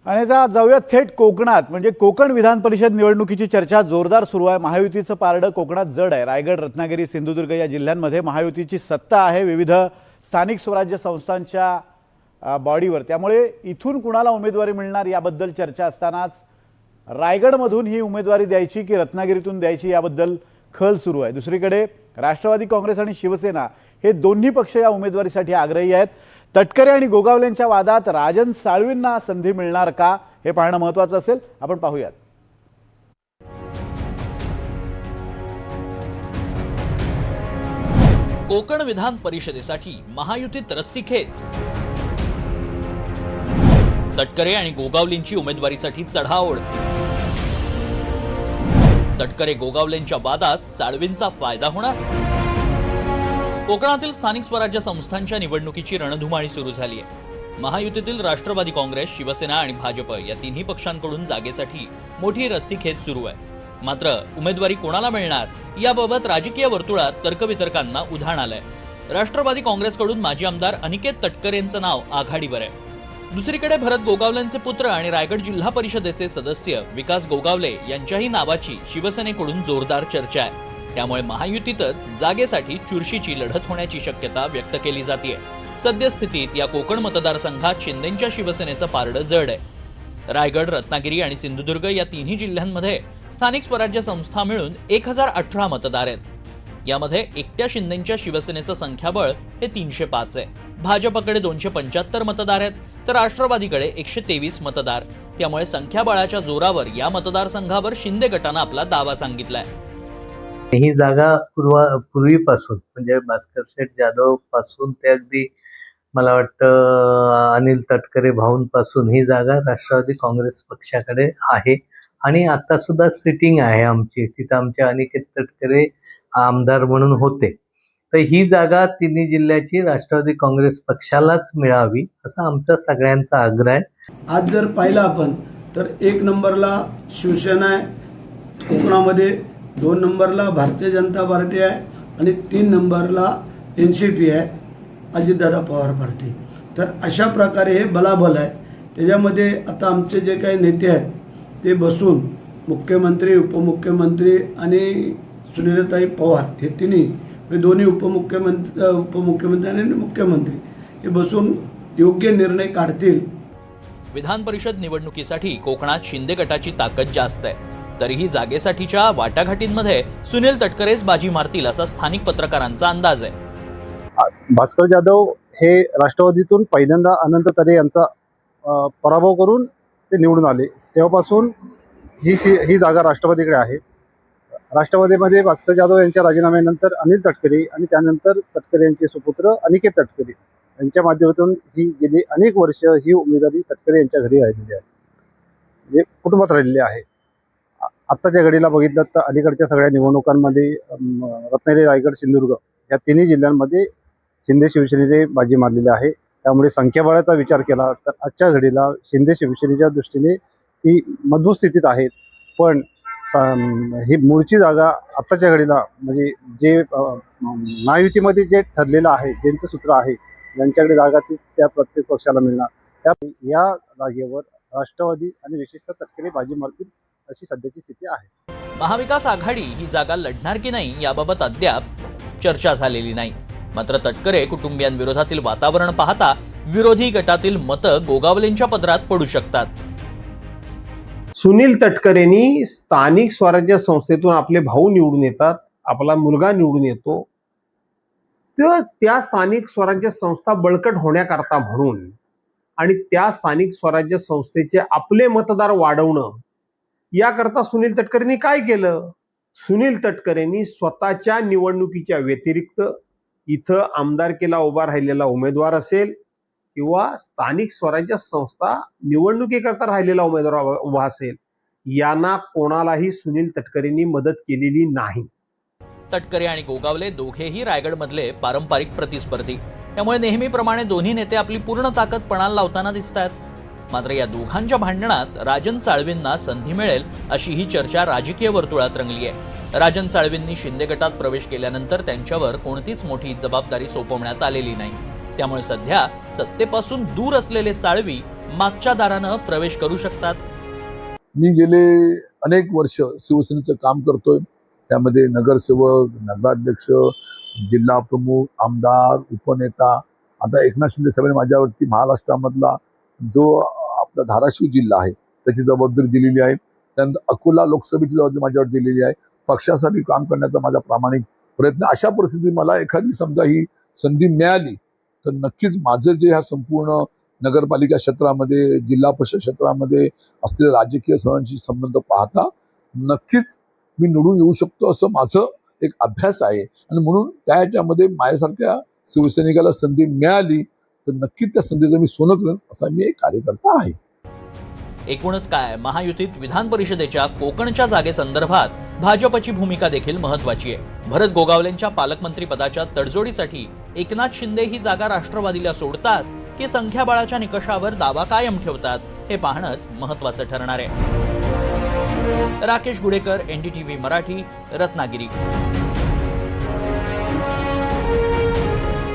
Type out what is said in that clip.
आणि आता जाऊयात थेट कोकणात. म्हणजे कोकण विधान परिषद निवडणुकीची चर्चा जोरदार सुरू आहे. महायुतीचं पारडं कोकणात जड आहे. रायगड, रत्नागिरी, सिंधुदुर्ग या जिल्ह्यांमध्ये महायुतीची सत्ता आहे विविध स्थानिक स्वराज्य संस्थांच्या बॉडीवर. त्यामुळे इथून कुणाला उमेदवारी मिळणार याबद्दल चर्चा असतानाच रायगडमधून ही उमेदवारी द्यायची की रत्नागिरीतून द्यायची याबद्दल खल सुरू आहे. दुसरीकडे राष्ट्रवादी काँग्रेस आणि शिवसेना हे दोन्ही पक्ष या उमेदवारीसाठी आग्रही आहेत. तटकरे आणि गोगावलेंच्या वादात राजन साळवींना संधी मिळणार का हे पाहणं महत्त्वाचं असेल. आपण पाहूयात. कोकण विधान परिषदेसाठी महायुतीत रस्सीखेच. तटकरे आणि गोगावलेंची उमेदवारीसाठी चढाओढ. तटकरे गोगावलेंच्या वादात साळवींचा फायदा होणार. कोकणातील स्थानिक स्वराज्य संस्थांच्या निवडणुकीची रणधुमाळी सुरू झाली आहे. महायुतीतील राष्ट्रवादी काँग्रेस, शिवसेना आणि भाजप या तिन्ही पक्षांकडून जागेसाठी मोठी रस्सीखेच सुरू आहे. मात्र उमेदवारी कोणाला मिळणार याबाबत राजकीय वर्तुळात तर्कवितर्कांना उधाण आलंय. राष्ट्रवादी काँग्रेसकडून माजी आमदार अनिकेत तटकरेंचं नाव आघाडीवर आहे. दुसरीकडे भरत गोगावलेंचे पुत्र आणि रायगड जिल्हा परिषदेचे सदस्य विकास गोगावले यांच्याही नावाची शिवसेनेकडून जोरदार चर्चा आहे. त्यामुळे महायुतीतच जागेसाठी चुरशीची लढत होण्याची शक्यता व्यक्त केली जाते. सद्यस्थितीत या कोकण मतदारसंघात शिंदेंच्या शिवसेनेचं पारडं जड आहे. रायगड, रत्नागिरी आणि सिंधुदुर्ग या तिन्ही जिल्ह्यांमध्ये स्थानिक स्वराज्य संस्था मिळून 1018 मतदार आहेत. यामध्ये एकट्या शिंदेंच्या शिवसेनेचं संख्याबळ हे 305 आहे. भाजपकडे 275 मतदार आहेत तर राष्ट्रवादीकडे 123 मतदार. त्यामुळे संख्याबळाच्या जोरावर या मतदारसंघावर शिंदे गटानं आपला दावा सांगितलाय. ही जागा पूर्वीपासून म्हणजे भास्कर शेठ जाधव पासून ते अगदी मला वाटतं अनिल तटकरे भाऊंपासून ही जागा राष्ट्रवादी काँग्रेस पक्षाकडे आहे आणि आता सुद्धा सिटिंग आहे आमची. तिथं आमचे अनिकेत तटकरे आमदार म्हणून होते. तर ही जागा तिन्ही जिल्ह्याची राष्ट्रवादी काँग्रेस पक्षालाच मिळावी असा आमचा सगळ्यांचा आग्रह आहे. आज जर पाहिलं आपण तर 1 नंबरला शिवसेना आहे कोकणामध्ये, 2 नंबरला भारतीय जनता पार्टी आहे आणि 3 नंबरला NCP आहे, अजितदादा पवार पार्टी. तर अशा प्रकारे हे बलाबल आहे. त्याच्यामध्ये आता आमचे जे काही नेते आहेत ते बसून मुख्यमंत्री, उपमुख्यमंत्री आणि सुनीलताई पवार हे तिन्ही दोन्ही उपमुख्यमंत्री आणि मुख्यमंत्री हे बसून योग्य निर्णय काढतील. विधान परिषद निवडणुकीसाठी कोकणात शिंदे गटाची ताकद जास्त आहे. तरीही जागेसाठीच्या वाटाघाटींमध्ये सुनील तटकरेच बाजी मारतील असा स्थानिक पत्रकारांचा अंदाज आहे. भास्कर जाधव हे राष्ट्रवादीतून पहिल्यांदा अनंत तरे यांचा पराभव करून ते निवडून आले. तेव्हापासून ही जागा राष्ट्रवादीकडे आहे. राष्ट्रवादीमध्ये भास्कर जाधव यांच्या राजीनाम्यानंतर अनिल तटकरे आणि त्यानंतर तटकरे यांचे सुपुत्र अनिकेत तटकरे यांच्या माध्यमातून ही गेली अनेक वर्ष ही उमेदवारी तटकरे यांच्या घरी राहिलेली आहे, म्हणजे कुटुंबात राहिलेली आहे. आत्ताच्या घडीला बघितलं तर अलीकडच्या सगळ्या निवडणुकांमध्ये रत्नागिरी, रायगड, सिंधुदुर्ग या तिन्ही जिल्ह्यांमध्ये शिंदे शिवसेनेने बाजी मारलेली आहे. त्यामुळे संख्याबळाचा विचार केला तर आजच्या घडीला शिंदे शिवसेनेच्या दृष्टीने ती मजबूत स्थितीत आहेत. पण ही मूळची जागा आत्ताच्या घडीला म्हणजे जे महायुतीमध्ये जे ठरलेलं आहे, ज्यांचं सूत्र आहे, ज्यांच्याकडे जागा ती त्या प्रत्येक पक्षाला मिळणार. या जागेवर राष्ट्रवादी आणि विशेषतः तटकरे बाजी मारतील अशी सध्याची स्थिती आहे. महाविकास आघाडी ही जागा लढणार की नाही याबाबत अद्याप चर्चा झालेली नाही. मात्र तटकरे कुटुंबियांविरोधातील वातावरण पाहता विरोधी गटातील मतं गोगावलेंच्या पदरात पडू शकतात. सुनील तटकरेंनी स्थानिक स्वराज्य संस्थेतून आपले भाऊ निवडून येतात, आपला मुलगा निवडून येतो. तर त्या स्थानिक स्वराज्य संस्था बळकट होण्याकरता म्हणून आणि त्या स्थानिक स्वराज्य संस्थेचे आपले मतदार वाढवणं याकरता सुनील तटकरेंनी काय केलं? सुनील तटकरेंनी स्वतःच्या निवडणुकीच्या व्यतिरिक्त इथं आमदारकीला उभा राहिलेला उमेदवार असेल किंवा स्थानिक स्वराज्य संस्था निवडणुकीकरता राहिलेला उमेदवार उभा असेल, यांना कोणालाही सुनील तटकरेंनी मदत केलेली नाही. तटकरे आणि गोगावले दोघेही रायगडमधले पारंपरिक प्रतिस्पर्धी. त्यामुळे नेहमीप्रमाणे दोन्ही नेते आपली पूर्ण ताकद पणाला लावताना दिसतात. मात्र या दोघांच्या भांडणात राजन साळवींना संधी मिळेल अशी ही चर्चा राजकीय वर्तुळात रंगली आहे. राजन साळवींनी शिंदे गटात प्रवेश केल्यानंतर त्यांच्यावर कोणतीच मोठी जबाबदारी सोपवण्यात आलेली नाही. त्यामुळे सध्या सत्तेपासून दूर असलेले साळवी मागच्या दारानं प्रवेश करू शकतात? मी गेले अनेक वर्ष शिवसेनेचं काम करतोय. त्यामध्ये नगरसेवक, नगराध्यक्ष, जिल्हा प्रमुख, आमदार, उपनेता. आता एकनाथ शिंदे साहेबांनी माझ्यावरती महाराष्ट्रामधला जो आपला धाराशिव जिल्हा आहे त्याची जबाबदारी दिलेली आहे. त्यानंतर अकोला लोकसभेची जबाबदारी माझ्यावर दिलेली आहे. पक्षासाठी काम करण्याचा माझा प्रामाणिक प्रयत्न. अशा परिस्थितीत मला एखादी समजा ही संधी मिळाली तर नक्कीच माझं जे ह्या संपूर्ण नगरपालिका क्षेत्रामध्ये, जिल्हा परिषद क्षेत्रामध्ये असलेले राजकीय सर्वांशी संबंध पाहता नक्कीच मी निवडून येऊ शकतो असं माझं एक अभ्यास आहे. आणि म्हणून त्या ह्याच्यामध्ये माझ्यासारख्या शिवसैनिकाला संधी मिळाली तर नक्कीच त्या संधीचं मी सोनं करेन असा मी एक कार्यकर्ता आहे. एकूणच काय, महायुतीत विधान परिषदेच्या कोकणच्या जागेसंदर्भात भाजपची भूमिका देखील महत्वाची आहे. भरत गोगावलेंच्या पालकमंत्री पदाच्या तडजोडीसाठी एकनाथ शिंदे ही जागा राष्ट्रवादीला सोडतात की संख्याबळाच्या निकषावर दावा कायम ठेवतात हे पाहणंच महत्वाचं ठरणार आहे. राकेश गुडेकर, NDTV मराठी, रत्नागिरी.